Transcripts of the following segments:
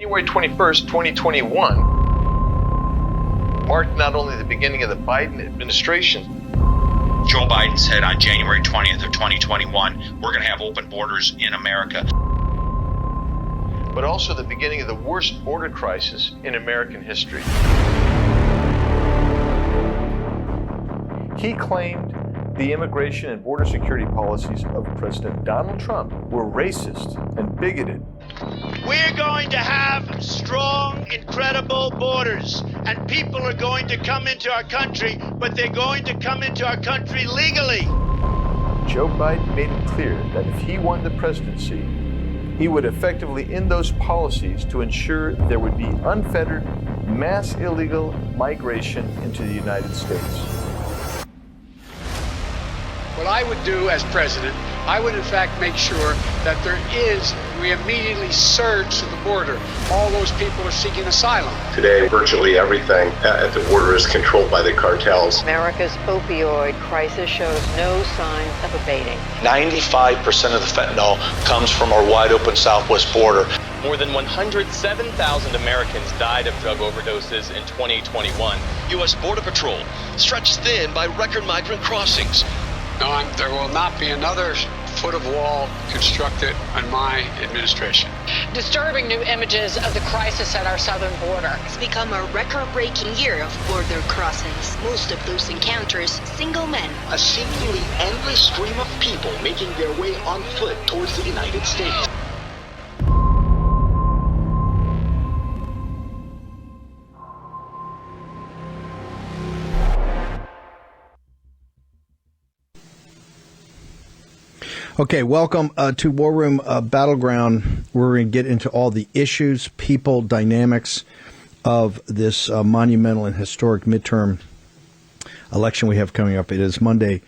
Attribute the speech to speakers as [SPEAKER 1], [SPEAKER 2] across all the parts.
[SPEAKER 1] January 21st, 2021 marked not only the beginning of the Biden administration.
[SPEAKER 2] Joe Biden said on January 20th of 2021, we're going to have open borders in America.
[SPEAKER 1] But also the beginning of the worst border crisis in American history. He claimed the immigration and border security policies of President Donald Trump were racist and bigoted.
[SPEAKER 3] We're going to have strong, incredible borders, and people are going to come into our country, but they're going to come into our country legally.
[SPEAKER 1] Joe Biden made it clear that if he won the presidency, he would effectively end those policies to ensure there would be unfettered, mass illegal migration into the United States.
[SPEAKER 4] What I would do as president, I would in fact make sure that we immediately surge to the border. All those people are seeking asylum.
[SPEAKER 5] Today, virtually everything at the border is controlled by the cartels.
[SPEAKER 6] America's opioid crisis shows no signs of abating.
[SPEAKER 7] 95% of the fentanyl comes from our wide open southwest border.
[SPEAKER 8] More than 107,000 Americans died of drug overdoses in 2021.
[SPEAKER 9] U.S. Border Patrol stretched thin by record migrant crossings.
[SPEAKER 4] No, there will not be another foot of wall constructed on my administration.
[SPEAKER 10] Disturbing new images of the crisis at our southern border.
[SPEAKER 11] It's become a record-breaking year of border crossings. Most of those encounters, single men.
[SPEAKER 9] A seemingly endless stream of people making their way on foot towards the United States.
[SPEAKER 12] Okay, welcome to War Room Battleground. We're going to get into all the issues, people, dynamics of this monumental and historic midterm election we have coming up. It is Monday,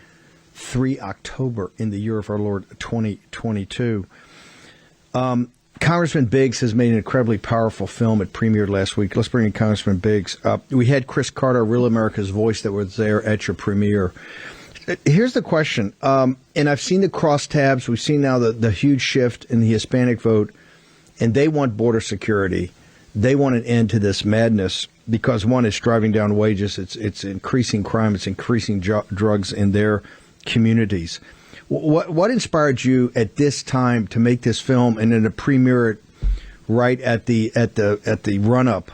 [SPEAKER 12] 3 October in the year of our Lord 2022. Congressman Biggs has made an incredibly powerful film. It premiered last week. Let's bring in Congressman Biggs. We had Chris Carter, Real America's Voice, that was there at your premiere. Here's the question, and I've seen the crosstabs. We've seen now the huge shift in the Hispanic vote, and they want border security. They want an end to this madness because, one, it's driving down wages. It's increasing crime. It's increasing drugs in their communities. What inspired you at this time to make this film and then to premiere it right at the run up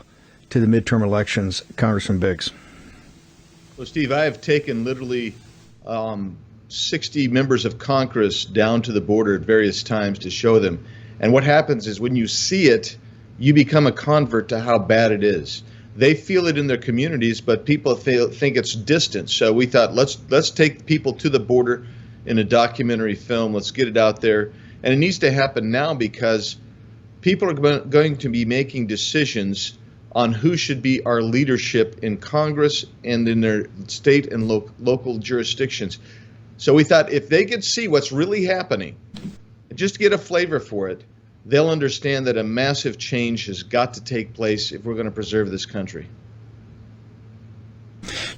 [SPEAKER 12] to the midterm elections, Congressman Biggs?
[SPEAKER 13] Well, Steve, I have taken literally 60 members of Congress down to the border at various times to show them. And what happens is when you see it, you become a convert to how bad it is. They feel it in their communities, but people think it's distant. So we thought, let's take people to the border in a documentary film. Let's get it out there. And it needs to happen now because people are going to be making decisions on who should be our leadership in Congress and in their state and local jurisdictions. So we thought if they could see what's really happening, just to get a flavor for it, they'll understand that a massive change has got to take place if we're going to preserve this country.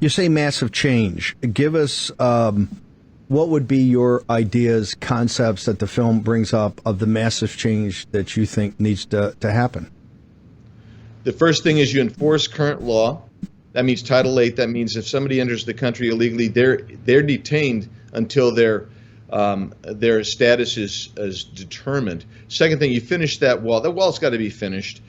[SPEAKER 12] You say massive change. Give us what would be your ideas, concepts that the film brings up of the massive change that you think needs to happen?
[SPEAKER 13] The first thing is you enforce current law. That means Title VIII. That means if somebody enters the country illegally, they're detained until their status is determined. Second thing, you finish that wall. That wall's got to be finished.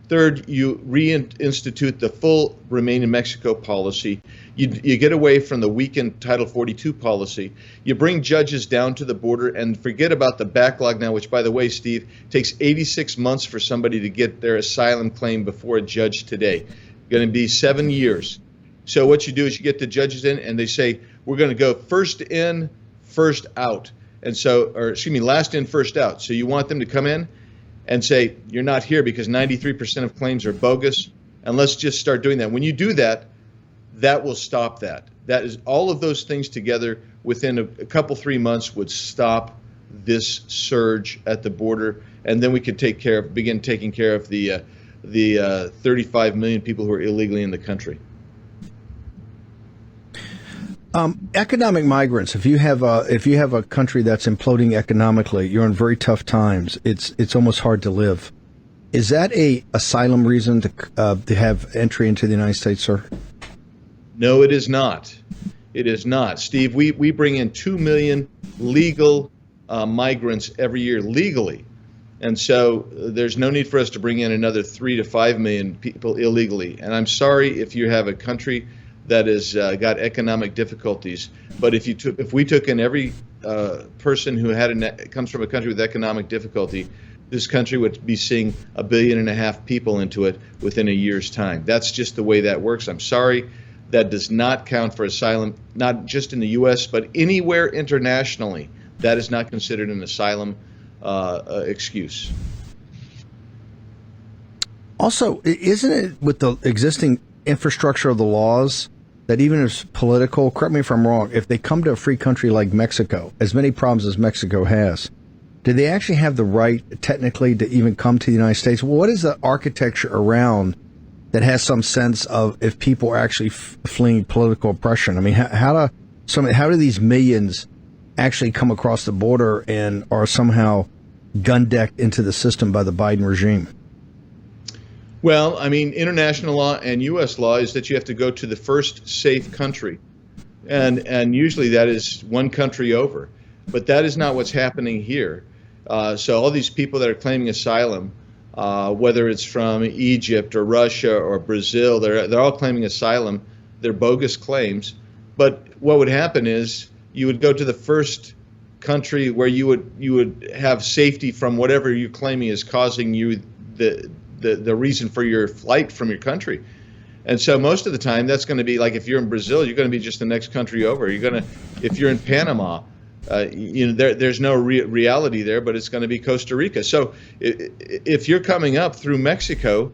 [SPEAKER 13] Third, you reinstitute the full Remain in Mexico policy. You get away from the weakened Title 42 policy. You bring judges down to the border and forget about the backlog now, which, by the way, Steve, takes 86 months for somebody to get their asylum claim before a judge today. Going to be 7 years. So what you do is you get the judges in and they say, we're going to go first in, first out. And so, last in, first out. So you want them to come in and say, you're not here because 93% of claims are bogus, and let's just start doing that. When you do that, that will stop that. That is, all of those things together within a couple, 3 months would stop this surge at the border, and then we could begin taking care of the 35 million people who are illegally in the country.
[SPEAKER 12] Economic migrants. If you have a country that's imploding economically, you're in very tough times. It's almost hard to live. Is that a asylum reason to have entry into the United States, sir?
[SPEAKER 13] No, it is not. It is not. Steve, we bring in 2 million legal migrants every year legally. And so there's no need for us to bring in another 3 to 5 million people illegally. And I'm sorry if you have a country that has got economic difficulties, but if we took in every person who comes from a country with economic difficulty, this country would be seeing 1.5 billion people into it within a year's time. That's just the way that works. I'm sorry. That does not count for asylum, not just in the U.S., but anywhere internationally. That is not considered an asylum excuse.
[SPEAKER 12] Also, isn't it with the existing infrastructure of the laws that even if it's political, correct me if I'm wrong, if they come to a free country like Mexico, as many problems as Mexico has, do they actually have the right technically to even come to the United States? What is the architecture around that has some sense of if people are actually fleeing political oppression? I mean, how do these millions actually come across the border and are somehow gun-decked into the system by the Biden regime?
[SPEAKER 13] Well, I mean, international law and U.S. law is that you have to go to the first safe country. And usually that is one country over. But that is not what's happening here. So all these people that are claiming asylum, whether it's from Egypt or Russia or Brazil, they're all claiming asylum. They're bogus claims. But what would happen is you would go to the first country where you would have safety from whatever you're claiming is causing you the reason for your flight from your country. And so most of the time that's going to be like if you're in Brazil, you're going to be just the next country over. If you're in Panama, there's no reality there, but it's going to be Costa Rica. So if you're coming up through Mexico,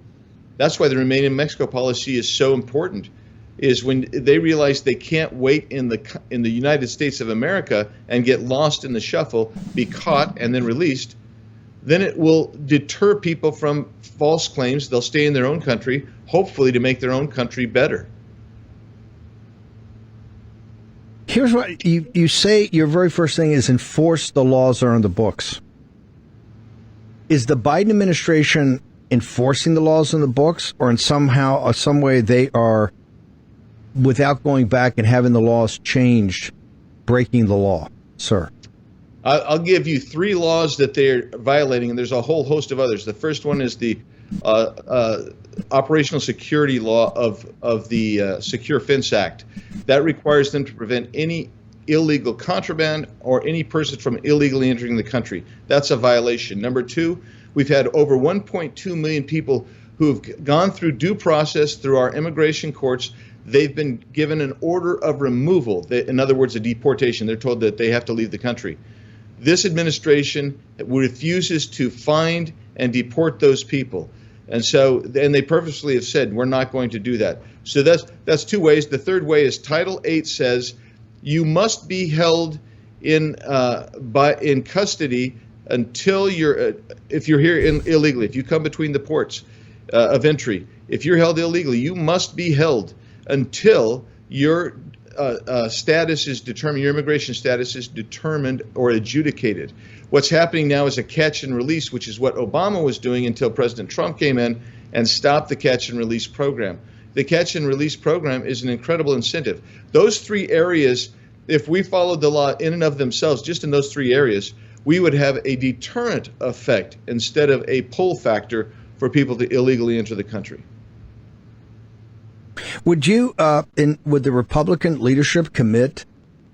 [SPEAKER 13] that's why the Remain in Mexico policy is so important, is when they realize they can't wait in the United States of America and get lost in the shuffle, be caught and then released, then it will deter people from false claims. They'll stay in their own country, hopefully to make their own country better.
[SPEAKER 12] Here's what you say. Your very first thing is enforce the laws that are on the books. Is the Biden administration enforcing the laws on the books, or in some way they are, without going back and having the laws changed, breaking the law, sir?
[SPEAKER 13] I'll give you 3 laws that they're violating, and there's a whole host of others. The first one is the operational security law of the Secure Fence Act. That requires them to prevent any illegal contraband or any person from illegally entering the country. That's a violation. Number 2, we've had over 1.2 million people who have gone through due process through our immigration courts. They've been given an order of removal. In other words, a deportation. They're told that they have to leave the country. This administration refuses to find and deport those people. And they purposely have said, we're not going to do that. So that's 2 ways. The third way is Title 8 says you must be held in custody until if you're here illegally. If you come between the ports of entry, if you're held illegally, you must be held until your status is determined, your immigration status is determined or adjudicated. What's happening now is a catch and release, which is what Obama was doing until President Trump came in and stopped the catch and release program. The catch and release program is an incredible incentive. Those 3 areas, if we followed the law in and of themselves, just in those 3 areas, we would have a deterrent effect instead of a pull factor for people to illegally enter the country.
[SPEAKER 12] Would you, would the Republican leadership commit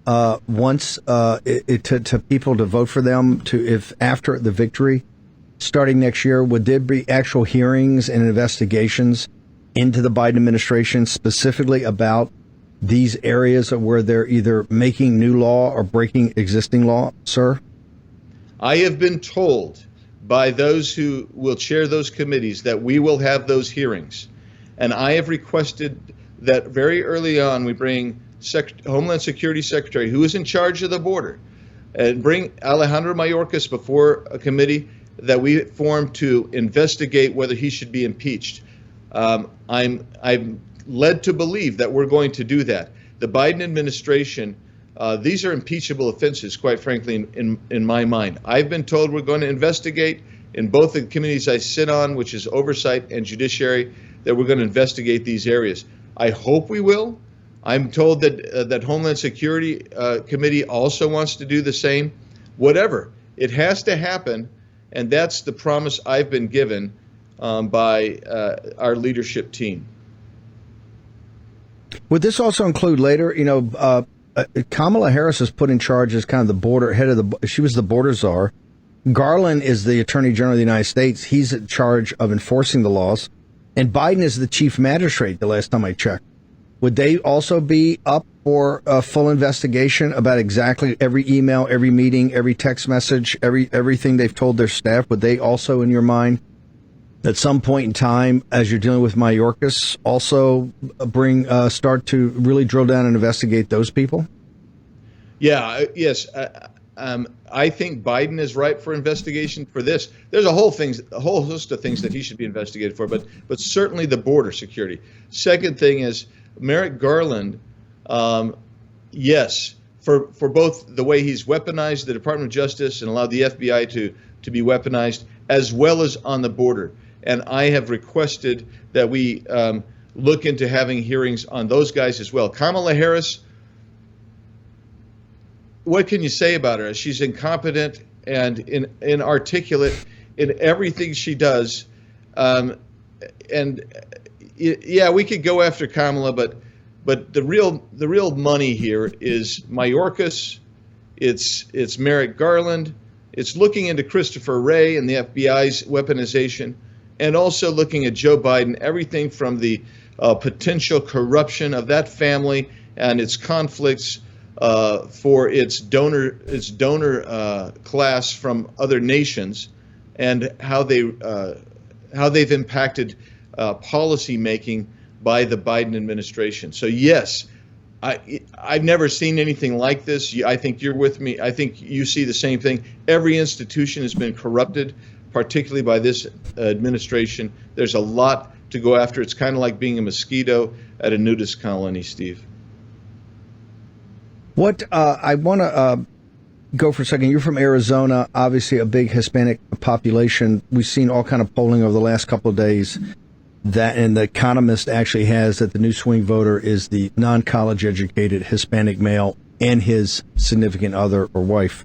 [SPEAKER 12] once to people to vote for them if after the victory, starting next year, would there be actual hearings and investigations into the Biden administration specifically about these areas where they're either making new law or breaking existing law, sir?
[SPEAKER 13] I have been told by those who will chair those committees that we will have those hearings. And I have requested that very early on we bring Homeland Security Secretary, who is in charge of the border, and bring Alejandro Mayorkas before a committee that we formed to investigate whether he should be impeached. I'm led to believe that we're going to do that. The Biden administration, these are impeachable offenses, quite frankly, in my mind. I've been told we're going to investigate, in both the committees I sit on, which is Oversight and Judiciary, that we're going to investigate these areas. I hope we will. I'm told that Homeland Security Committee also wants to do the same. Whatever, it has to happen, and that's the promise I've been given by our leadership team.
[SPEAKER 12] Would this also include later, Kamala Harris is put in charge as kind of the border head of she was the border czar. Garland is the Attorney General of the United States. He's in charge of enforcing the laws. And Biden is the chief magistrate the last time I checked. Would they also be up for a full investigation about exactly every email, every meeting, every text message, everything they've told their staff? Would they also, in your mind, at some point in time, as you're dealing with Mayorkas, also start to really drill down and investigate those people?
[SPEAKER 13] Yeah, yes. I think Biden is ripe for investigation for this. There's a whole host of things that he should be investigated for, but certainly the border security. Second thing is Merrick Garland. Yes, for both the way he's weaponized the Department of Justice and allowed the FBI to be weaponized, as well as on the border. And I have requested that we look into having hearings on those guys as well. Kamala Harris, what can you say about her? She's incompetent and inarticulate in everything she does. Yeah, we could go after Kamala, but the real money here is Mayorkas. It's Merrick Garland. It's looking into Christopher Wray and the FBI's weaponization, and also looking at Joe Biden. Everything from the potential corruption of that family and its conflicts for its donor class from other nations, and how they've impacted policy making by the Biden administration. So yes, I've never seen anything like this. I think you're with me. I think you see the same thing. Every institution has been corrupted, particularly by this administration. There's a lot to go after. It's kind of like being a mosquito at a nudist colony, Steve.
[SPEAKER 12] What I want to go for a second. You're from Arizona, obviously a big Hispanic population. We've seen all kind of polling over the last couple of days and The Economist actually has that the new swing voter is the non-college educated Hispanic male and his significant other or wife.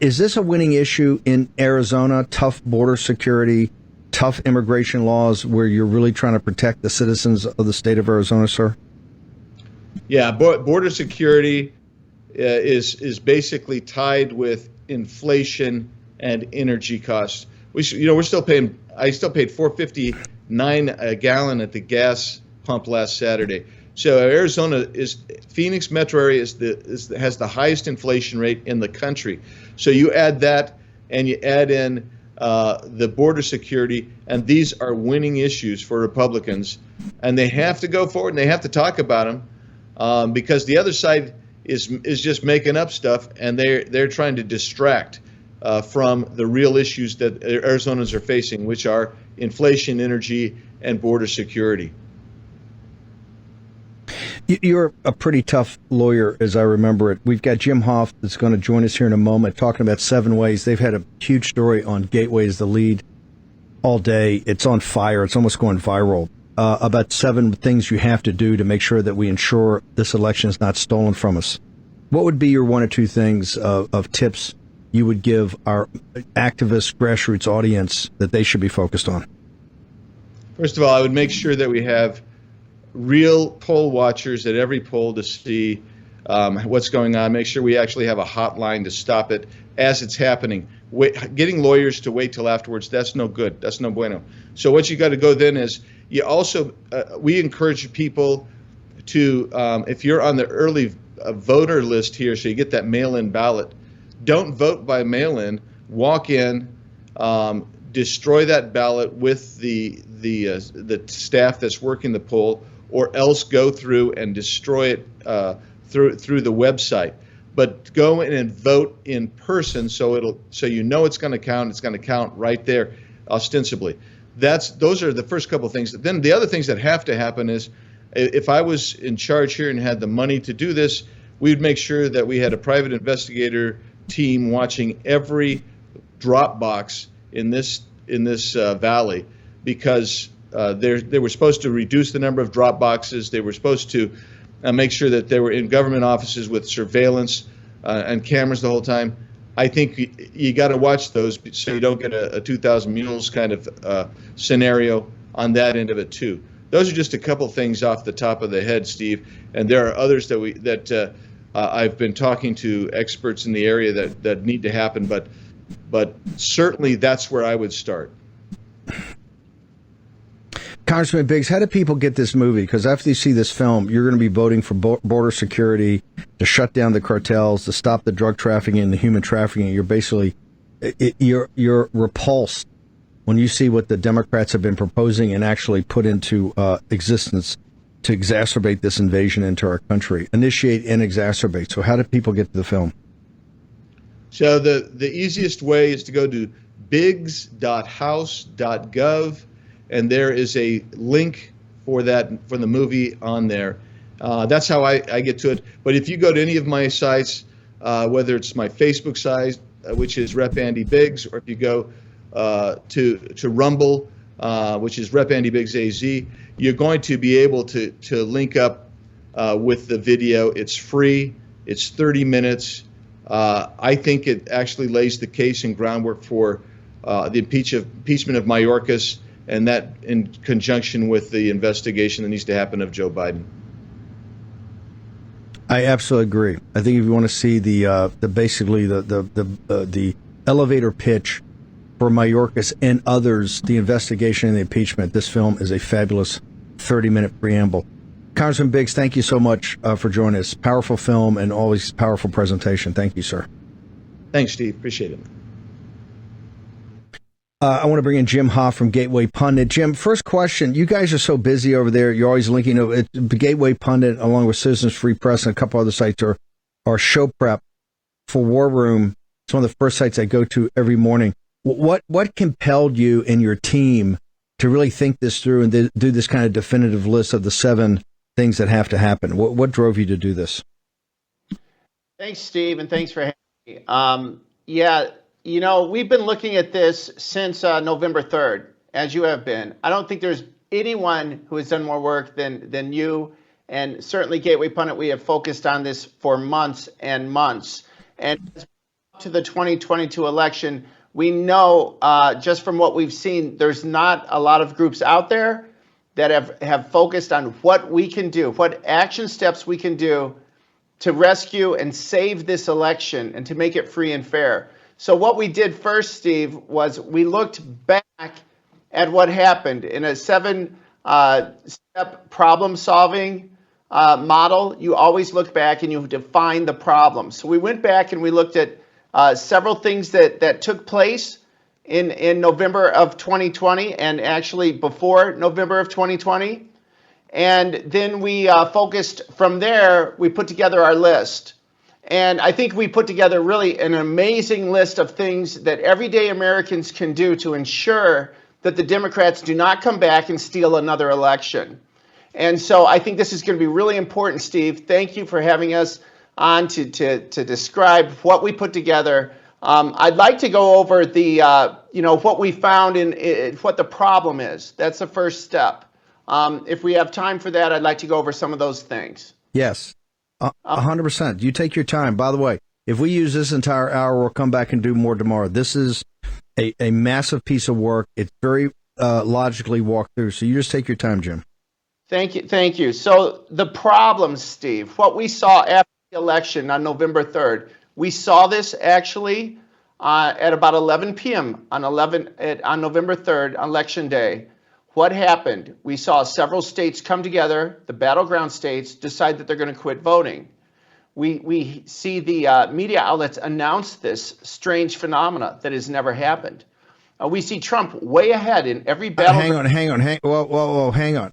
[SPEAKER 12] Is this a winning issue in Arizona? Tough border security, tough immigration laws where you're really trying to protect the citizens of the state of Arizona, sir?
[SPEAKER 13] Yeah, border security is basically tied with inflation and energy costs. We're still paying. I still paid $4.59 a gallon at the gas pump last Saturday. So Arizona Phoenix metro area has the highest inflation rate in the country. So you add that and you add in the border security, and these are winning issues for Republicans, and they have to go forward and they have to talk about them because the other side is just making up stuff, and they're trying to distract from the real issues that Arizonans are facing, which are inflation, energy, and border security.
[SPEAKER 12] You're a pretty tough lawyer, as I remember it. We've got Jim Hoft that's going to join us here in a moment, talking about 7 ways. They've had a huge story on Gateways, the lead, all day. It's on fire. It's almost going viral. About 7 things you have to do to make sure that we ensure this election is not stolen from us. What would be your 1 or 2 things of tips you would give our activist grassroots audience that they should be focused on?
[SPEAKER 13] First of all, I would make sure that we have real poll watchers at every poll to see what's going on. Make sure we actually have a hotline to stop it as it's happening. Getting lawyers to wait till afterwards, that's no good. That's no bueno. So what you got to go then is you also, we encourage people to, if you're on the early voter list here, so you get that mail-in ballot, don't vote by mail-in. Walk in, destroy that ballot with the staff that's working the poll, or else go through and destroy it through the website. But go in and vote in person, so you know it's going to count. It's going to count right there, ostensibly. Those are the first couple of things. Then the other things that have to happen is, if I was in charge here and had the money to do this, we would make sure that we had a private investigator team watching every drop box in this valley, because they were supposed to reduce the number of drop boxes. They were supposed to make sure that they were in government offices with surveillance and cameras the whole time. I think you got to watch those so you don't get a 2,000 mules kind of scenario on that end of it too. Those are just a couple things off the top of the head, Steve, and there are others that I've been talking to experts in the area that need to happen, but certainly that's where I would start.
[SPEAKER 12] Congressman Biggs, how do people get this movie? Because after you see this film, you're going to be voting for border security, to shut down the cartels, to stop the drug trafficking and the human trafficking. You're basically, you're repulsed when you see what the Democrats have been proposing and actually put into existence to exacerbate this invasion into our country, initiate and exacerbate. So how do people get to the film?
[SPEAKER 13] So the easiest way is to go to biggs.house.gov. And there is a link for the movie on there. That's how I get to it. But if you go to any of my sites, whether it's my Facebook site, which is Rep. Andy Biggs, or if you go to Rumble, which is Rep. Andy Biggs AZ, you're going to be able to link up with the video. It's free. It's 30 minutes. I think it actually lays the case and groundwork for the impeachment of Mayorkas, and that in conjunction with the investigation that needs to happen of Joe Biden.
[SPEAKER 12] I absolutely agree. I think if you want to see the elevator pitch for Mayorkas and others, the investigation and the impeachment, this film is a fabulous 30-minute preamble. Congressman Biggs, thank you so much for joining us. Powerful film and always powerful presentation. Thank you, sir.
[SPEAKER 13] Thanks, Steve. Appreciate it.
[SPEAKER 12] I want to bring in Jim Hoft from Gateway Pundit. Jim, first question. You guys are so busy over there. You're always linking to the Gateway Pundit, along with Citizens Free Press and a couple other sites, are show prep for War Room. It's one of the first sites I go to every morning. What compelled you and your team to really think this through and do this kind of definitive list of the 7 things that have to happen? What drove you to do this?
[SPEAKER 14] Thanks, Steve, and thanks for having me. You know, we've been looking at this since November 3rd, as you have been. I don't think there's anyone who has done more work than you, and certainly Gateway Pundit. We have focused on this for months and months. And to the 2022 election, we know just from what we've seen, there's not a lot of groups out there that have focused on what we can do, what action steps we can do to rescue and save this election and to make it free and fair. So what we did first, Steve, was we looked back at what happened in a 7-step problem-solving model. You always look back and you define the problem. So we went back and we looked at several things that took place in November of 2020 and actually before November of 2020. And then we focused from there, we put together our list. And I think we put together really an amazing list of things that everyday Americans can do to ensure that the Democrats do not come back and steal another election. And so I think this is going to be really important, Steve. Thank you for having us on to describe what we put together. I'd like to go over the, what we found in what the problem is. That's the first step. If we have time for that, I'd like to go over some of those things.
[SPEAKER 12] Yes. 100%. You take your time. By the way, if we use this entire hour, we'll come back and do more tomorrow. This is a massive piece of work. It's very logically walked through. So you just take your time, Jim.
[SPEAKER 14] Thank you. So the problem, Steve, what we saw after the election on November 3rd, we saw this actually at about 11 p.m. on November 3rd, Election Day. What happened? We saw several states come together, the battleground states, decide that they're going to quit voting. We see the media outlets announce this strange phenomena that has never happened. We see Trump way ahead in every battle.
[SPEAKER 12] Hang on.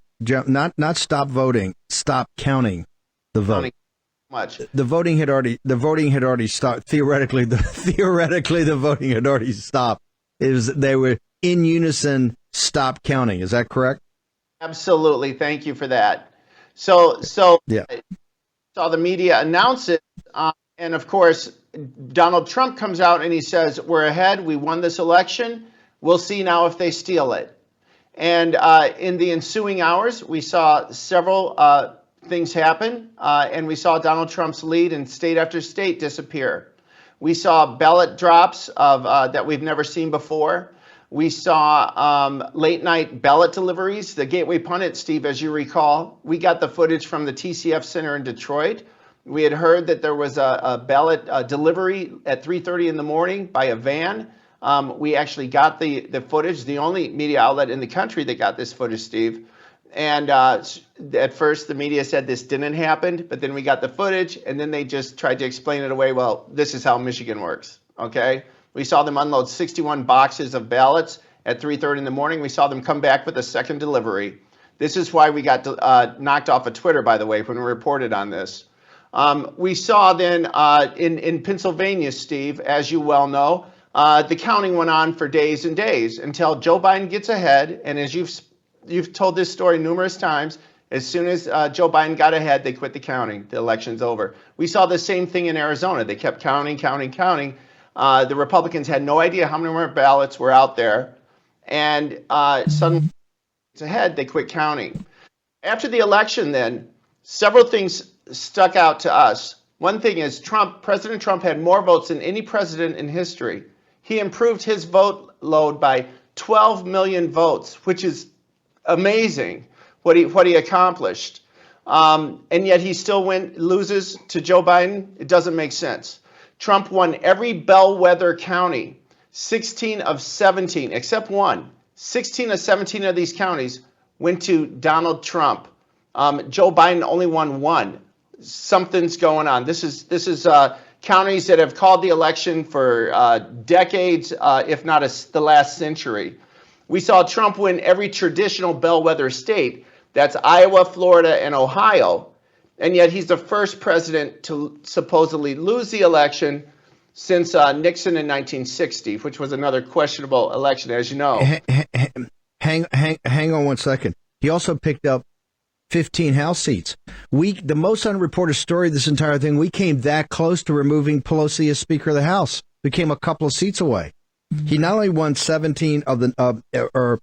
[SPEAKER 12] Not stop voting. Stop counting the vote. The voting had already stopped. Theoretically, the voting had already stopped. They were in unison. Stop counting. Is that correct?
[SPEAKER 14] Absolutely. Thank you for that. So yeah. Saw the media announce it, and of course, Donald Trump comes out and he says, "We're ahead. We won this election. We'll see now if they steal it. And in the ensuing hours, we saw several things happen, and we saw Donald Trump's lead in state after state disappear. We saw ballot drops of that we've never seen before. We saw late night ballot deliveries, the Gateway Pundit, Steve, as you recall. We got the footage from the TCF Center in Detroit. We had heard that there was a ballot delivery at 3:30 in the morning by a van. We actually got the footage, the only media outlet in the country that got this footage, Steve. And at first the media said this didn't happen, but then we got the footage, and then they just tried to explain it away. Well, this is how Michigan works, okay? We saw them unload 61 boxes of ballots at 3:30 in the morning. We saw them come back with a second delivery. This is why we got knocked off of Twitter, by the way, when we reported on this. We saw then in Pennsylvania, Steve, as you well know, the counting went on for days and days until Joe Biden gets ahead. And as you've told this story numerous times, as soon as Joe Biden got ahead, they quit the counting. The election's over. We saw the same thing in Arizona. They kept counting. The Republicans had no idea how many more ballots were out there. And suddenly, it's ahead, they quit counting. After the election, then, several things stuck out to us. One thing is President Trump had more votes than any president in history. He improved his vote load by 12 million votes, which is amazing what he accomplished. And yet he still loses to Joe Biden. It doesn't make sense. Trump won every bellwether county, 16 of 17, except one. 16 of 17 of these counties went to Donald Trump. Joe Biden only won one. Something's going on. This is counties that have called the election for decades, if not the last century. We saw Trump win every traditional bellwether state. That's Iowa, Florida, and Ohio. And yet he's the first president to supposedly lose the election since Nixon in 1960, which was another questionable election, as you know.
[SPEAKER 12] Hang on one second. He also picked up 15 House seats. The most unreported story of this entire thing, we came that close to removing Pelosi as Speaker of the House. We came a couple of seats away. He not only won 17 of the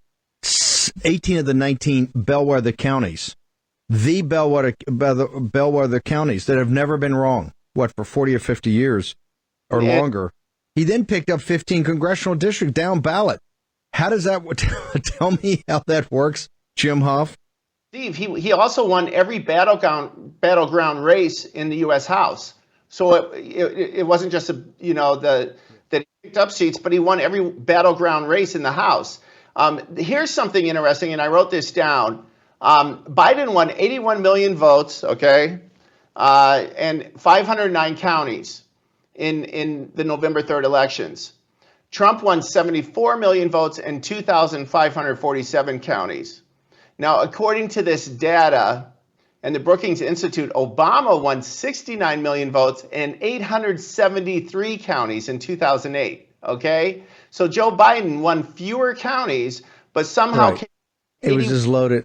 [SPEAKER 12] 18 of the 19 bellwether counties, the bellwether counties that have never been wrong, for 40 or 50 years or longer. He then picked up 15 congressional districts down ballot. How does that tell me how that works, Jim Hoft?
[SPEAKER 14] Steve, he also won every battleground race in the U.S. House. So it wasn't just that he picked up seats, but he won every battleground race in the House. Here's something interesting, and I wrote this down. Biden won 81 million votes, okay, and 509 counties in the November 3rd elections. Trump won 74 million votes and 2,547 counties. Now, according to this data and the Brookings Institute, Obama won 69 million votes and 873 counties in 2008, okay? So Joe Biden won fewer counties, but somehow...
[SPEAKER 12] Right. It was just loaded.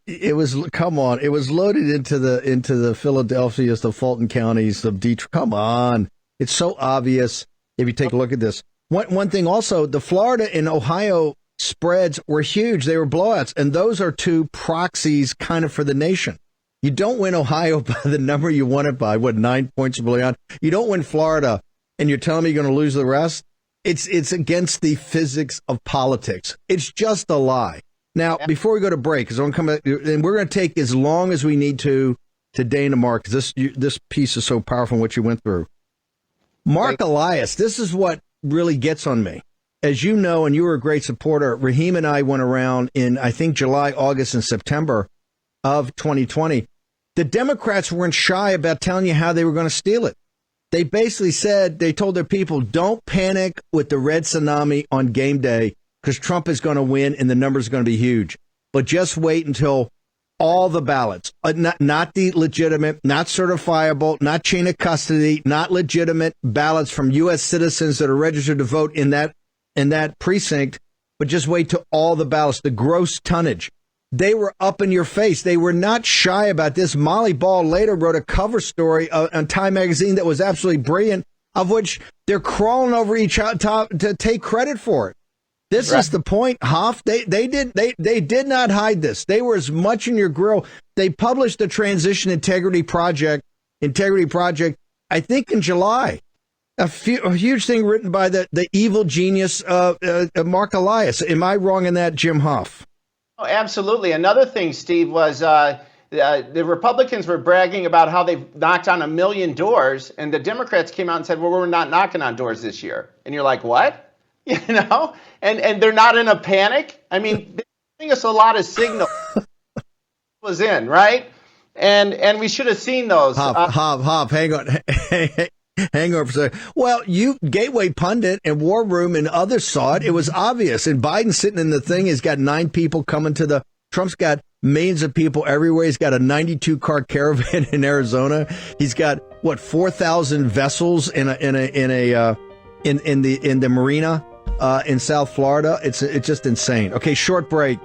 [SPEAKER 12] It was loaded into the Philadelphias, the Fulton counties, the Detroit. Come on. It's so obvious if you take a look at this. One thing also, the Florida and Ohio spreads were huge. They were blowouts. And those are two proxies kind of for the nation. You don't win Ohio by the number you won it by, 9 points below on. You don't win Florida and you're telling me you're going to lose the rest. It's against the physics of politics. It's just a lie. Now, before we go to break, because I'm coming, and we're going to take as long as we need to Dana Mark, because this piece is so powerful in what you went through. Mark Elias, this is what really gets on me. As you know, and you were a great supporter, Raheem and I went around in, I think, July, August, and September of 2020. The Democrats weren't shy about telling you how they were going to steal it. They basically said, they told their people, don't panic with the red tsunami on game day, because Trump is going to win and the numbers are going to be huge. But just wait until all the ballots, not the legitimate, not certifiable, not chain of custody, not legitimate ballots from U.S. citizens that are registered to vote in that precinct, but just wait till all the ballots, the gross tonnage. They were up in your face. They were not shy about this. Molly Ball later wrote a cover story on Time magazine that was absolutely brilliant, of which they're crawling over each other to take credit for it. This is the point, Hoft. They did not hide this. They were as much in your grill. They published the Transition Integrity Project, I think in July. A huge thing written by the evil genius Mark Elias. Am I wrong in that, Jim Hoft?
[SPEAKER 14] Oh, absolutely. Another thing, Steve, was the Republicans were bragging about how they've knocked on 1 million doors, and the Democrats came out and said, well, we're not knocking on doors this year. And you're like, what? You know? And they're not in a panic. I mean, they're giving us a lot of signals. Was in, right? And we should have seen those.
[SPEAKER 12] Hop, hang on. Hang on for a second. Well, Gateway Pundit and War Room and others saw it. It was obvious. And Biden sitting in the thing, he's got 9 people coming to Trump's got millions of people everywhere. He's got a 92-car caravan in Arizona. He's got 4,000 vessels in the marina in South Florida. It's just insane. Okay, short break.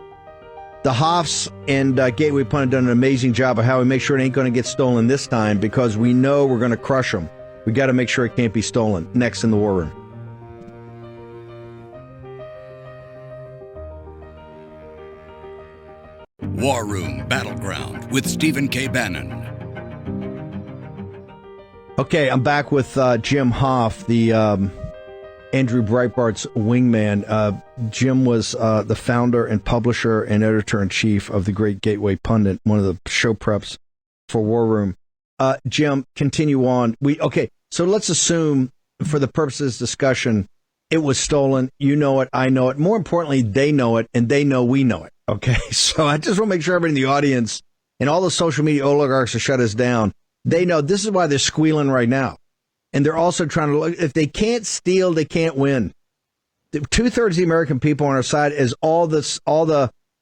[SPEAKER 12] The Hofts and Gateway Pundit done an amazing job of how we make sure it ain't going to get stolen this time, because we know we're going to crush them. We got to make sure it can't be stolen. Next in the War Room.
[SPEAKER 15] War Room Battleground with Stephen K. Bannon.
[SPEAKER 12] Okay, I'm back with Jim Hoft, the Andrew Breitbart's wingman. Jim was the founder and publisher and editor-in-chief of the great Gateway Pundit, one of the show preps for War Room. Jim, continue on. So let's assume, for the purposes of this discussion, it was stolen. You know it. I know it. More importantly, they know it, and they know we know it. Okay, so I just want to make sure everybody in the audience and all the social media oligarchs that shut us down, they know this is why they're squealing right now. And they're also trying to look, if they can't steal, they can't win. 2/3 of the American people on our side is all the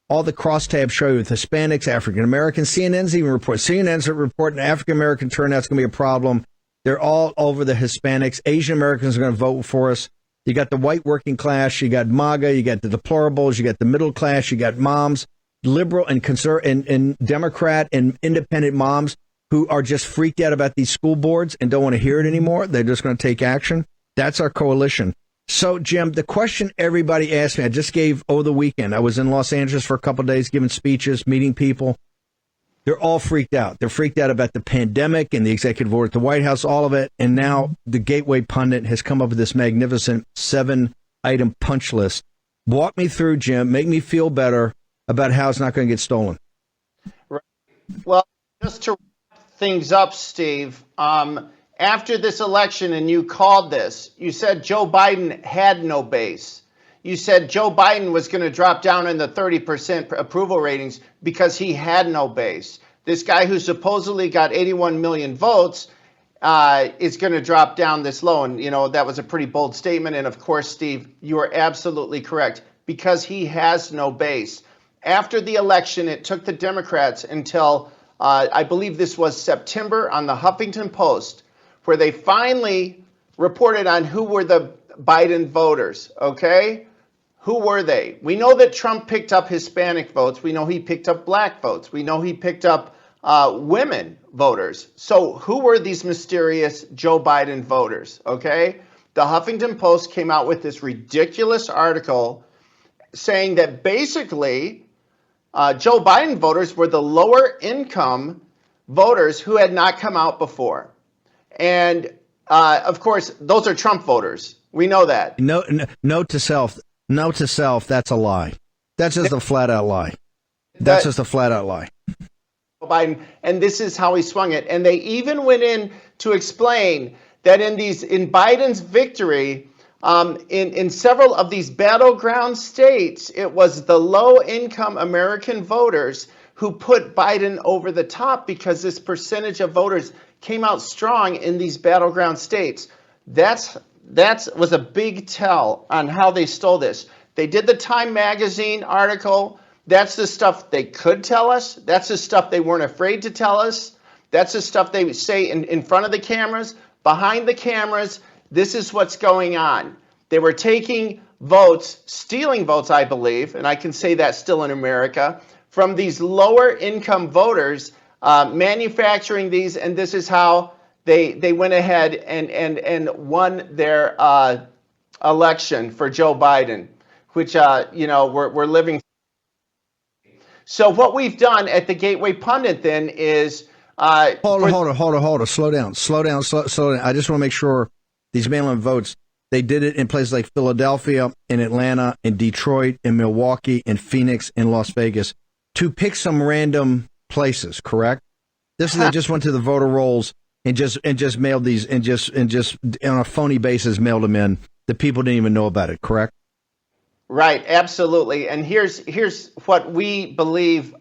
[SPEAKER 12] crosstabs show you with Hispanics, African Americans. CNN's reporting African American turnout's going to be a problem. They're all over the Hispanics. Asian Americans are going to vote for us. You got the white working class, you got MAGA, you got the deplorables, you got the middle class, you got moms, liberal and conservative and Democrat and independent moms who are just freaked out about these school boards and don't want to hear it anymore. They're just going to take action. That's our coalition. So, Jim, the question everybody asked me, I just gave over the weekend. I was in Los Angeles for a couple of days giving speeches, meeting people. They're all freaked out. They're freaked out about the pandemic and the executive order at the White House, all of it. And now the Gateway Pundit has come up with this magnificent 7-item punch list. Walk me through, Jim. Make me feel better about how it's not going to get stolen.
[SPEAKER 14] Right. Well, just to wrap things up, Steve, after this election, and you called this, you said Joe Biden had no base. You said Joe Biden was going to drop down in the 30% approval ratings because he had no base. This guy who supposedly got 81 million votes is going to drop down this low. And, that was a pretty bold statement. And, of course, Steve, you are absolutely correct, because he has no base. After the election, it took the Democrats until, I believe this was September, on the Huffington Post, where they finally reported on who were the Biden voters, okay? Who were they? We know that Trump picked up Hispanic votes. We know he picked up black votes. We know he picked up women voters. So who were these mysterious Joe Biden voters, okay? The Huffington Post came out with this ridiculous article saying that basically Joe Biden voters were the lower income voters who had not come out before. And of course, those are Trump voters. We know that.
[SPEAKER 12] Note to self, that's a lie. That's just a flat out lie. That's just a flat out lie.
[SPEAKER 14] Biden, and this is how he swung it. And they even went in to explain that in Biden's victory, in several of these battleground states, it was the low-income American voters who put Biden over the top, because this percentage of voters came out strong in these battleground states. That was a big tell on how they stole this. They did the Time magazine article. That's the stuff they could tell us. That's the stuff they weren't afraid to tell us. That's the stuff they would say in front of the cameras, behind the cameras. This is what's going on. They were taking votes, stealing votes, I believe, and I can say that still in America, from these lower income voters, manufacturing these, and this is how they went ahead and won their election for Joe Biden. which we're living. So what we've done at the Gateway Pundit then is
[SPEAKER 12] hold on, slow down. I just want to make sure these mail-in votes, they did it in places like Philadelphia, in Atlanta, in Detroit, in Milwaukee, in Phoenix, in Las Vegas, to pick some random places, correct? This is they just went to the voter rolls and just mailed these and just on a phony basis mailed them in. The people didn't even know about it, correct?
[SPEAKER 14] Right, absolutely. And here's what we believe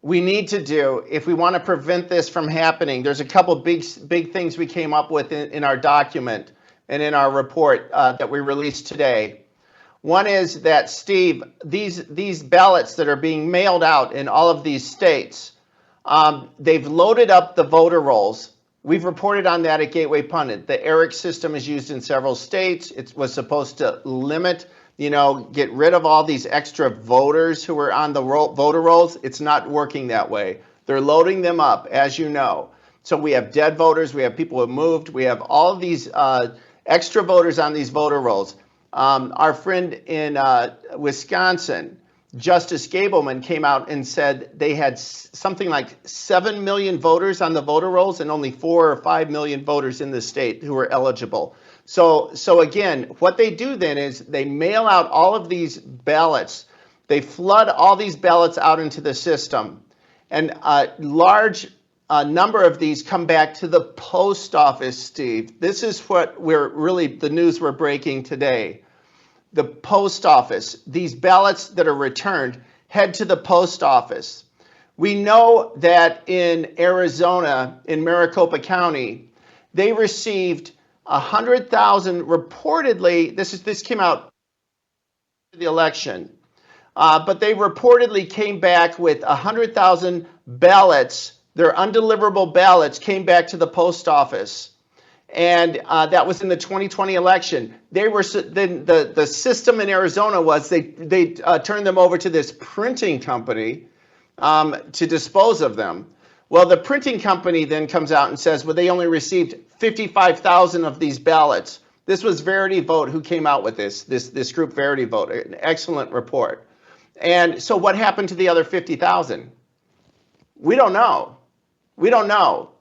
[SPEAKER 14] we need to do if we want to prevent this from happening. There's a couple big things we came up with in our document and in our report that we released today. One is that, Steve, these ballots that are being mailed out in all of these states, they've loaded up the voter rolls. We've reported on that at Gateway Pundit. The ERIC system is used in several states. It was supposed to limit, get rid of all these extra voters who were on the voter rolls. It's not working that way. They're loading them up, as you know. So we have dead voters. We have people who have moved. We have all of these extra voters on these voter rolls. Our friend in Wisconsin, Justice Gableman, came out and said they had something like 7 million voters on the voter rolls and only 4 or 5 million voters in the state who were eligible. So again, what they do then is they mail out all of these ballots. They flood all these ballots out into the system. And a large number of these come back to the post office, Steve. This is what the news we're breaking today. The post office, these ballots that are returned head to the post office. We know that in Arizona, in Maricopa County, they received 100,000 reportedly. This came out the election, but they reportedly came back with 100,000 ballots. Their undeliverable ballots came back to the post office. And that was in the 2020 election. They were the system in Arizona was they turned them over to this printing company to dispose of them. Well, the printing company then comes out and says, well, they only received 55,000 of these ballots. This was Verity Vote who came out with this group, Verity Vote, an excellent report. And so what happened to the other 50,000? We don't know. We don't know.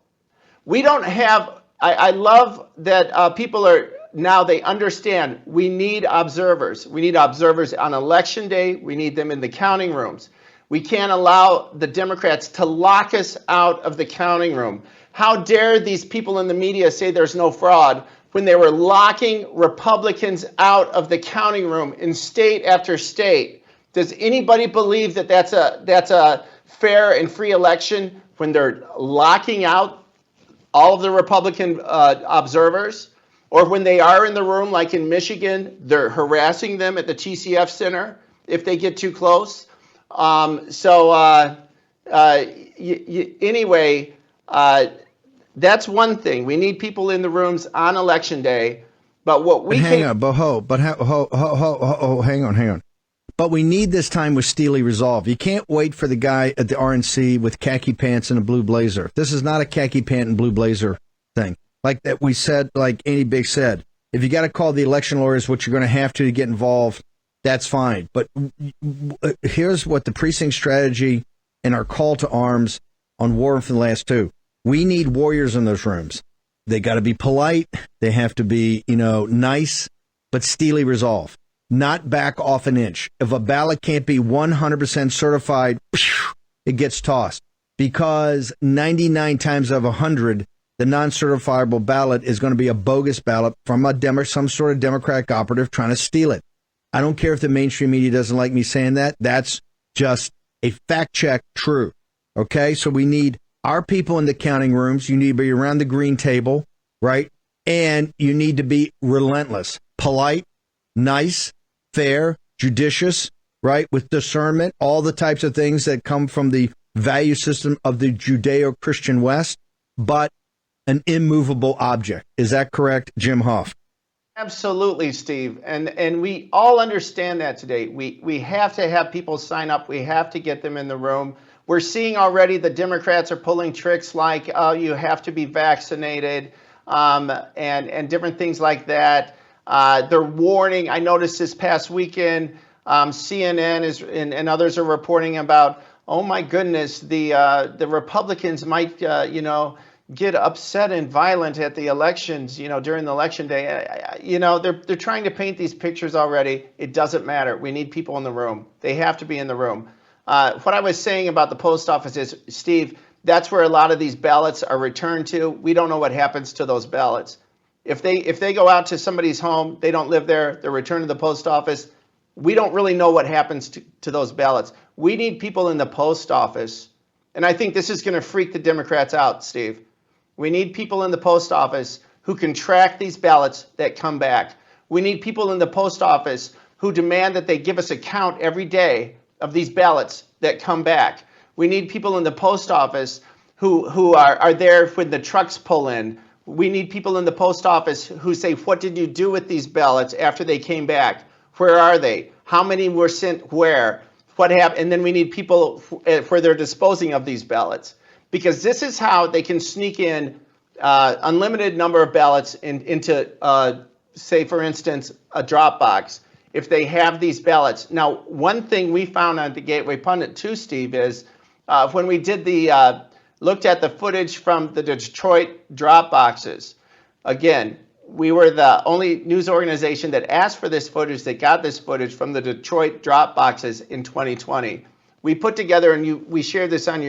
[SPEAKER 14] We don't have. I love that people they understand we need observers. We need observers on election day. We need them in the counting rooms. We can't allow the Democrats to lock us out of the counting room. How dare these people in the media say there's no fraud when they were locking Republicans out of the counting room in state after state? Does anybody believe that that's a fair and free election when they're locking out all of the Republican observers, or when they are in the room, like in Michigan, they're harassing them at the TCF Center if they get too close? Anyway, that's one thing. We need people in the rooms on election day. But what we
[SPEAKER 12] hang on. But we need this time with steely resolve. You can't wait for the guy at the RNC with khaki pants and a blue blazer. This is not a khaki pant and blue blazer thing. Like that we said, like Andy Biggs said, if you got to call the election lawyers, which you're going to have to get involved, that's fine. But here's what the precinct strategy and our call to arms on war for the last two. We need warriors in those rooms. They got to be polite. They have to be, nice, but steely resolve. Not back off an inch. If a ballot can't be 100% certified, it gets tossed. Because 99 times out of 100, the non-certifiable ballot is going to be a bogus ballot from some sort of Democratic operative trying to steal it. I don't care if the mainstream media doesn't like me saying that. That's just a fact check true. Okay? So we need our people in the counting rooms. You need to be around the green table, right? And you need to be relentless, polite, nice, fair, judicious, right, with discernment, all the types of things that come from the value system of the Judeo-Christian West, but an immovable object. Is that correct, Jim Hoft?
[SPEAKER 14] Absolutely, Steve. And we all understand that today. We have to have people sign up. We have to get them in the room. We're seeing already the Democrats are pulling tricks like, you have to be vaccinated and different things like that. They're warning. I noticed this past weekend, CNN and others are reporting about, oh my goodness, the Republicans might, get upset and violent at the elections, during the election day. They're trying to paint these pictures already. It doesn't matter. We need people in the room. They have to be in the room. What I was saying about the post office is, Steve, that's where a lot of these ballots are returned to. We don't know what happens to those ballots. If they go out to somebody's home, they don't live there, they're returned to the post office, we don't really know what happens to those ballots. We need people in the post office. And I think this is going to freak the Democrats out, Steve. We need people in the post office who can track these ballots that come back. We need people in the post office who demand that they give us a count every day of these ballots that come back. We need people in the post office who are there when the trucks pull in. We need people in the post office who say, what did you do with these ballots after they came back? Where are they? How many were sent where? What happened? And then we need people where they're disposing of these ballots. Because this is how they can sneak in unlimited number of ballots into, say, for instance, a drop box, if they have these ballots. Now, one thing we found on the Gateway Pundit too, Steve, is when we did looked at the footage from the Detroit drop boxes, again, we were the only news organization that asked for this footage, that got this footage from the Detroit drop boxes in 2020. We put together, and we shared this on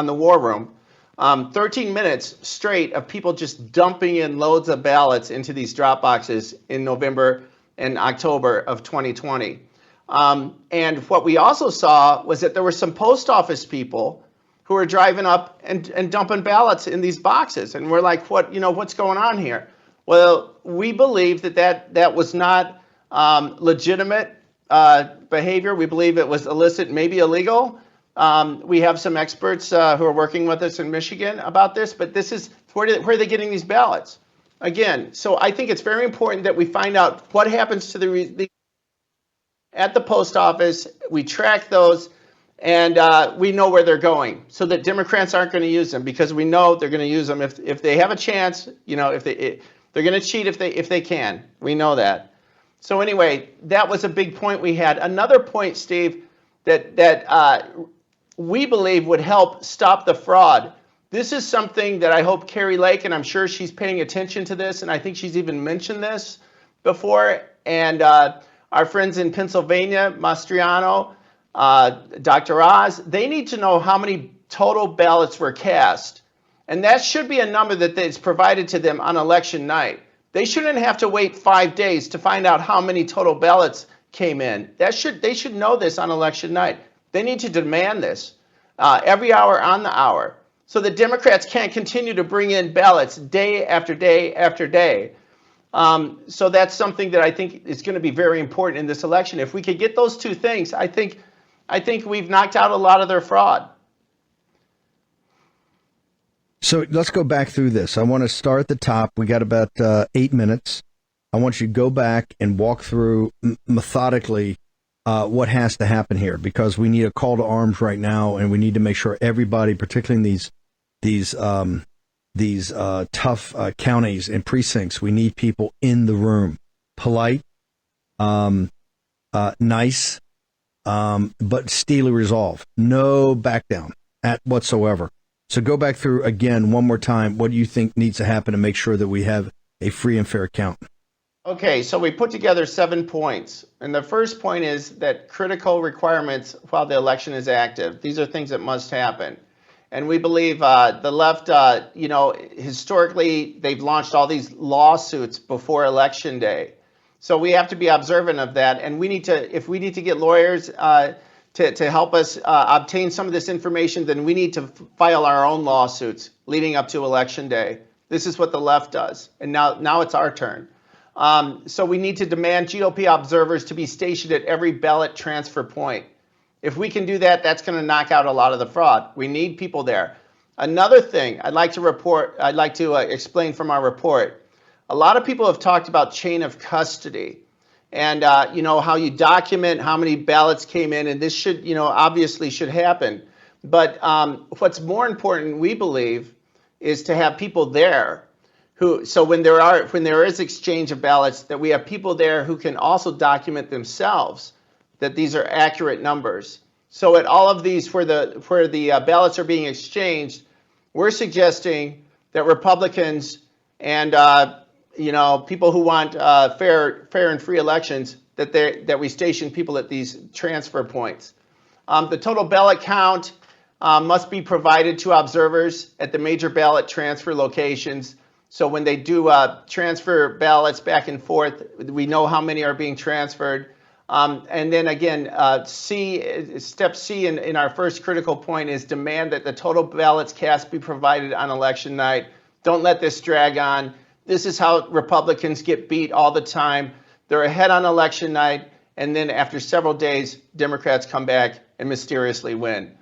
[SPEAKER 14] the War Room, 13 minutes straight of people just dumping in loads of ballots into these drop boxes in November and October of 2020. And what we also saw was that there were some post office people who were driving up and dumping ballots in these boxes. And we're like, what's going on here? Well, we believe that was not legitimate behavior. We believe it was illicit, maybe illegal. We have some experts who are working with us in Michigan about this, but this is where are they getting these ballots? Again, so I think it's very important that we find out what happens to at the post office. We track those, and we know where they're going, so that Democrats aren't going to use them, because we know they're going to use them if they have a chance. They're going to cheat if they can. We know that. So anyway, that was a big point we had. Another point, Steve, that we believe would help stop the fraud. This is something that I hope Carrie Lake, and I'm sure she's paying attention to this, and I think she's even mentioned this before, and our friends in Pennsylvania, Mastriano, Dr. Oz, they need to know how many total ballots were cast. And that should be a number that is provided to them on election night. They shouldn't have to wait 5 days to find out how many total ballots came in. They should know this on election night. They need to demand this every hour on the hour, so the Democrats can't continue to bring in ballots day after day after day. So that's something that I think is going to be very important in this election. If we could get those two things, I think we've knocked out a lot of their fraud.
[SPEAKER 12] So let's go back through this. I want to start at the top. We got about 8 minutes. I want you to go back and walk through methodically what has to happen here, because we need a call to arms right now, and we need to make sure everybody, particularly in these tough counties and precincts, we need people in the room, polite, nice, but steely resolve, no back down whatsoever. So go back through again one more time. What do you think needs to happen to make sure that we have a free and fair count?
[SPEAKER 14] Okay, so we put together 7 points. And the first point is that critical requirements while the election is active. These are things that must happen. And we believe the left, historically, they've launched all these lawsuits before Election Day. So we have to be observant of that. And if we need to get lawyers to help us obtain some of this information, then we need to file our own lawsuits leading up to Election Day. This is what the left does. And now it's our turn. So we need to demand GOP observers to be stationed at every ballot transfer point. If we can do that, that's going to knock out a lot of the fraud. We need people there. Another thing I'd like to explain from our report. A lot of people have talked about chain of custody, and how you document how many ballots came in, and this should, obviously should happen. But what's more important, we believe, is to have people there so when there is exchange of ballots, that we have people there who can also document themselves that these are accurate numbers. So at all of these where the ballots are being exchanged, we're suggesting that Republicans and people who want fair and free elections, that we station people at these transfer points. The total ballot count must be provided to observers at the major ballot transfer locations. So when they do transfer ballots back and forth, we know how many are being transferred. And then again, step C in our first critical point is demand that the total ballots cast be provided on election night. Don't let this drag on. This is how Republicans get beat all the time. They're ahead on election night, and then after several days, Democrats come back and mysteriously win.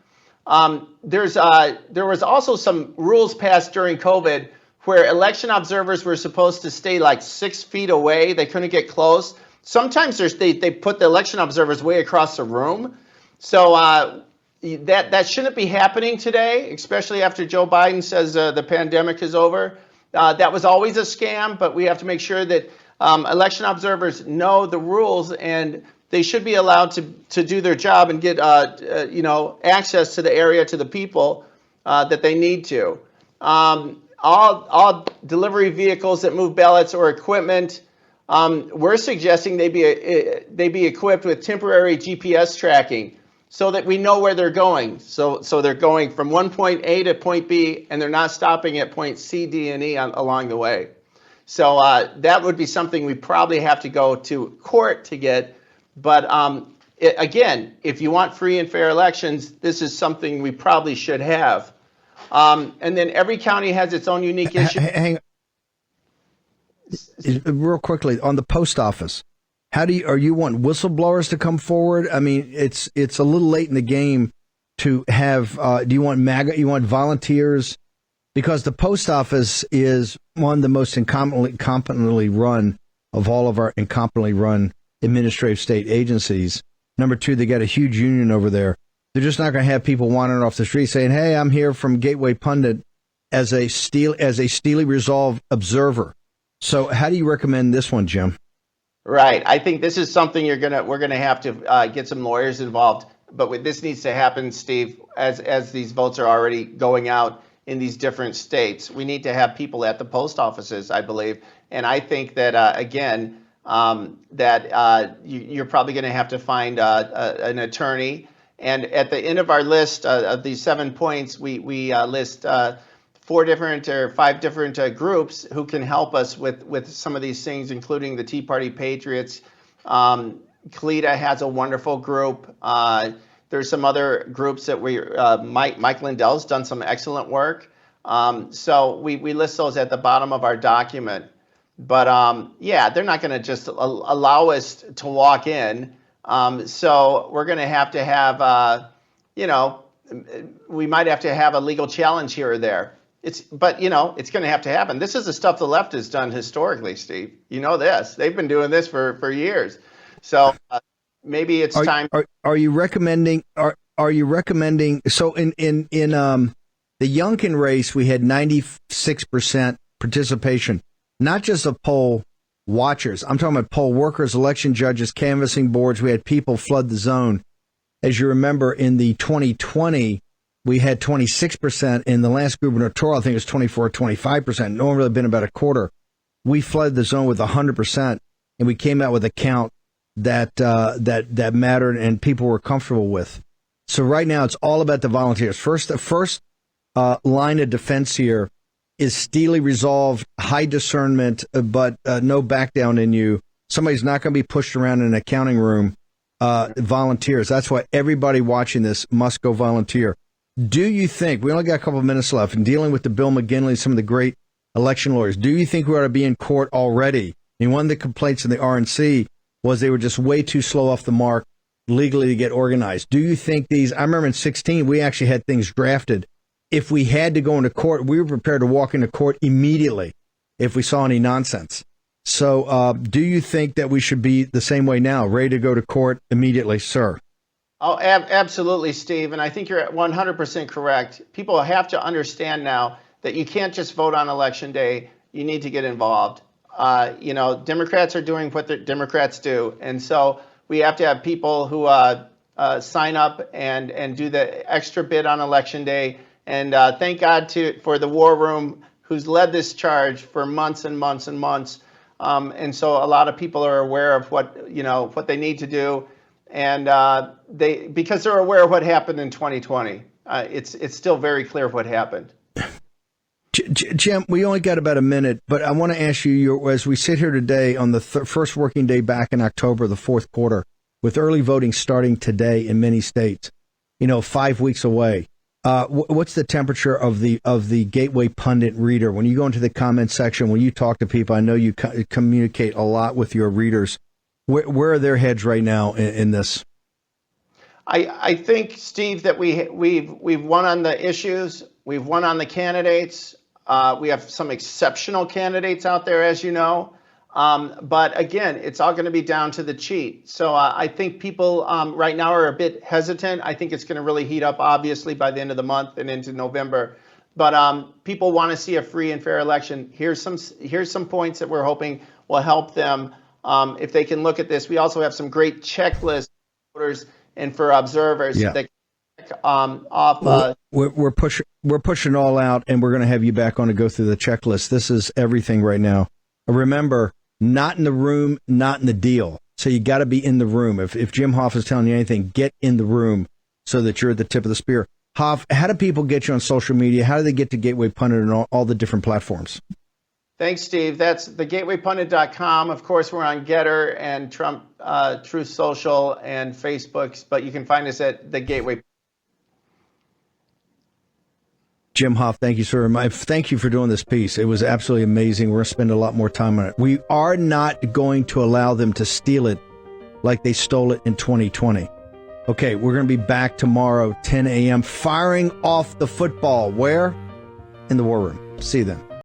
[SPEAKER 14] There was also some rules passed during COVID where election observers were supposed to stay like 6 feet away. They couldn't get close. Sometimes they put the election observers way across the room. So that shouldn't be happening today, especially after Joe Biden says the pandemic is over. That was always a scam, but we have to make sure that election observers know the rules, and they should be allowed to do their job and get access to the area, to the people that they need to. All delivery vehicles that move ballots or equipment, we're suggesting they be equipped with temporary GPS tracking so that we know where they're going. So they're going from one point A to point B, and they're not stopping at point C, D, and E along the way. So that would be something we probably have to go to court to get. But again, if you want free and fair elections, this is something we probably should have. And then every county has its own unique issue.
[SPEAKER 12] Hang real quickly on the post office. Are you want whistleblowers to come forward? I mean, it's a little late in the game to have. Do you want MAGA? You want volunteers? Because the post office is one of the most incompetently run of all of our incompetently run administrative state agencies. Number two, they got a huge union over there. They're just not going to have people wandering off the street saying, "Hey, I'm here from Gateway Pundit as a steely resolved observer." So, how do you recommend this one, Jim?
[SPEAKER 14] Right. I think this is something we're gonna have to get some lawyers involved. But this needs to happen, Steve, as these votes are already going out in these different states. We need to have people at the post offices, I believe. And I think that you're probably going to have to find an attorney. And at the end of our list of these 7 points, we list 4 different or 5 different groups who can help us with some of these things, including the Tea Party Patriots. CLETA has a wonderful group. There's some other groups that Mike Lindell's done some excellent work. So we list those at the bottom of our document. But they're not going to just allow us to walk in. So we're going to have, we might have to have a legal challenge here or there. It's going to have to happen. This is the stuff the left has done historically, Steve. You know this. They've been doing this for years. So maybe it's time.
[SPEAKER 12] Are you recommending? Are you recommending? So in the Youngkin race, we had 96% participation, not just of poll watchers. I'm talking about poll workers, election judges, canvassing boards. We had people flood the zone. As you remember, in the 2020, we had 26%. In the last gubernatorial, I think it was 24 or 25%. No one really been about a quarter. We flooded the zone with 100%, and we came out with a count that mattered and people were comfortable with. So right now, it's all about the volunteers. The first line of defense here is steely resolve, high discernment, but no back down in you. Somebody's not going to be pushed around in an accounting room. Volunteers. That's why everybody watching this must go volunteer. Do you think, we only got a couple of minutes left, in dealing with the Bill McGinley, some of the great election lawyers, do you think we ought to be in court already? And one of the complaints in the RNC was they were just way too slow off the mark legally to get organized. Do you think I remember in 2016, we actually had things drafted. If we had to go into court, we were prepared to walk into court immediately if we saw any nonsense. So do you think that we should be the same way now, ready to go to court immediately, sir?
[SPEAKER 14] Oh, absolutely, Steve. And I think you're 100% correct. People have to understand now that you can't just vote on election day. you need to get involved. Democrats are doing what the Democrats do. And so we have to have people who sign up and do the extra bit on Election Day. And thank God for the War Room, who's led this charge for months and months and months. And so a lot of people are aware of what they need to do. And because they're aware of what happened in 2020, it's still very clear what happened.
[SPEAKER 12] Jim, we only got about a minute, but I want to ask you, as we sit here today on the first working day back in October, the fourth quarter, with early voting starting today in many states, 5 weeks away, what's the temperature of the Gateway Pundit reader? When you go into the comment section, when you talk to people, I know you communicate a lot with your readers. Where are their heads right now in this?
[SPEAKER 14] I think, Steve, that we've won on the issues. We've won on the candidates. We have some exceptional candidates out there, as you know. But again, it's all going to be down to the cheat. So I think people right now are a bit hesitant. I think it's going to really heat up, obviously, by the end of the month and into November. But people want to see a free and fair election. Here's some points that we're hoping will help them if they can look at this. We also have some great checklists for voters and for observers.
[SPEAKER 12] Yeah.
[SPEAKER 14] That off.
[SPEAKER 12] We're pushing all out, and we're going to have you back on to go through the checklist. This is everything right now. Remember, not in the room, not in the deal. So you got to be in the room. If Jim Hoft is telling you anything, get in the room so that you're at the tip of the spear. Hoft, how do people get you on social media? How do they get to Gateway Pundit and all the different platforms?
[SPEAKER 14] Thanks, Steve. That's thegatewaypundit.com. Of course, we're on Getter and Trump Truth Social and Facebook, but you can find us at the Gateway.
[SPEAKER 12] Jim Hoft, thank you, sir. Thank you for doing this piece. It was absolutely amazing. We're going to spend a lot more time on it. We are not going to allow them to steal it like they stole it in 2020. Okay, we're going to be back tomorrow, 10 a.m., firing off the football. Where? In the War Room. See you then.